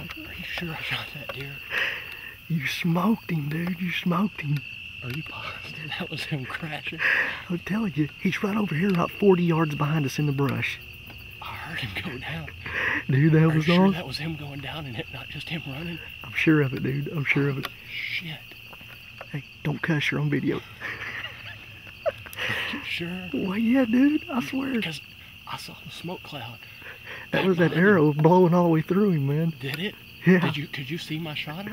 Are you sure I shot that deer? You smoked him, dude. You smoked him. Are you positive that was him crashing? I'm telling you, he's right over here about 40 yards behind us in the brush. I heard him go down. Dude, that Are was you sure awesome. that was him going down and it not just him running? I'm sure of it, dude. I'm sure of it. Shit. Hey, don't cuss, you're on video. Are you sure? Well, yeah, dude. I swear. Because I saw the smoke cloud. That was that arrow blowing all the way through him, man. Did it? Yeah. Could you see my shot at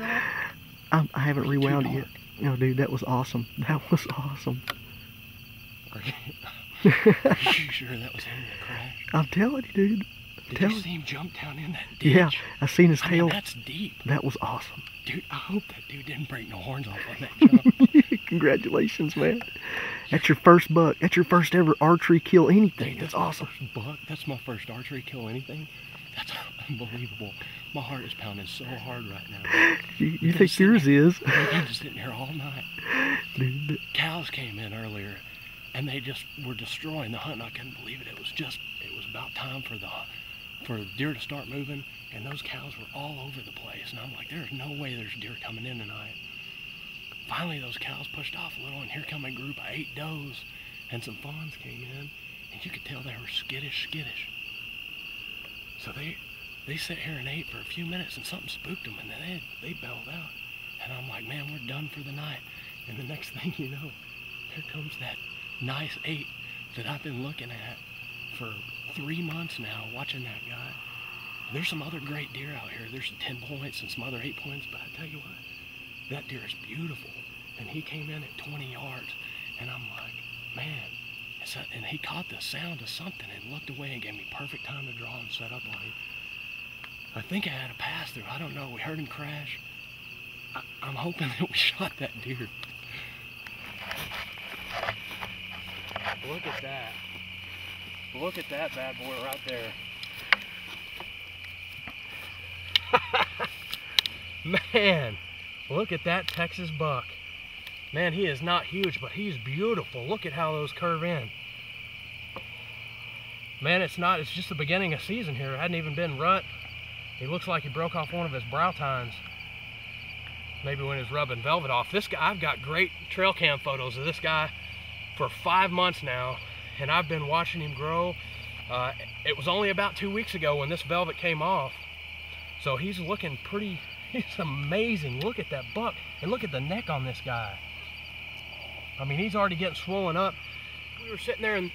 all? I haven't rewound it yet. No, dude, that was awesome. That was awesome. Are you sure that was him that crashed? I'm telling you, dude. Did you see him jump down in that ditch? Yeah, I seen his tail. I mean, that's deep. That was awesome. Dude, I hope that dude didn't break no horns off on that jump. Congratulations, man. That's your first buck. That's your first ever archery kill anything. Dude, that's awesome. My first buck. That's my first archery kill anything. That's unbelievable. My heart is pounding so hard right now. You think yours is? I've been sitting here all night. Dude. Cows came in earlier, and they just were destroying the hunt. And I couldn't believe it. It was about time for the deer to start moving, and those cows were all over the place. And I'm like, there's no way there's deer coming in tonight. Finally, those cows pushed off a little, and here come a group of 8 does, and some fawns came in, and you could tell they were skittish. So they sat here and ate for a few minutes, and something spooked them, and then they bailed out. And I'm like, man, we're done for the night. And the next thing you know, here comes that nice 8 that I've been looking at for 3 months now, watching that guy. There's some other great deer out here. There's 10 points and some other 8 points, but I tell you what, that deer is beautiful. And he came in at 20 yards, and I'm like, man. And he caught the sound of something and looked away and gave me perfect time to draw and set up on him. I think I had a pass through. I don't know. We heard him crash. I'm hoping that we shot that deer. Look at that. Look at that bad boy right there. Man, look at that Texas buck. Man, he is not huge, but he's beautiful. Look at how those curve in. Man, it's just the beginning of season here. It hadn't even been rut. He looks like he broke off one of his brow tines. Maybe when he's rubbing velvet off. This guy, I've got great trail cam photos of this guy for 5 months now, and I've been watching him grow. It was only about 2 weeks ago when this velvet came off. So he's looking pretty, he's amazing. Look at that buck, and look at the neck on this guy. I mean, he's already getting swollen up. We were sitting there and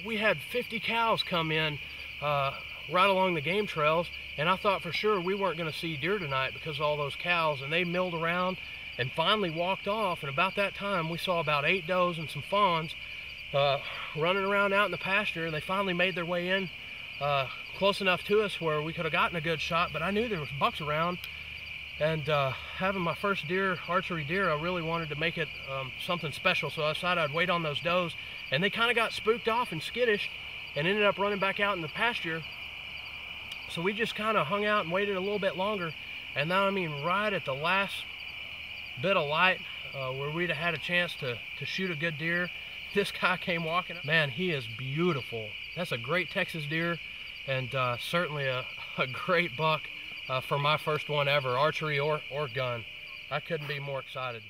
we had 50 cows come in right along the game trails, and I thought for sure we weren't going to see deer tonight because of all those cows, and they milled around and finally walked off. And about that time we saw about 8 does and some fawns running around out in the pasture, and they finally made their way in close enough to us where we could have gotten a good shot, but I knew there was bucks around. And having my first archery deer, I really wanted to make it something special, so I decided I'd wait on those does, and they kind of got spooked off and skittish and ended up running back out in the pasture. So we just kind of hung out and waited a little bit longer, and now, I mean, right at the last bit of light where we'd have had a chance to shoot a good deer, this guy came walking up. Man, he is beautiful. That's a great Texas deer, and certainly a great buck for my first one ever, archery or gun. I couldn't be more excited.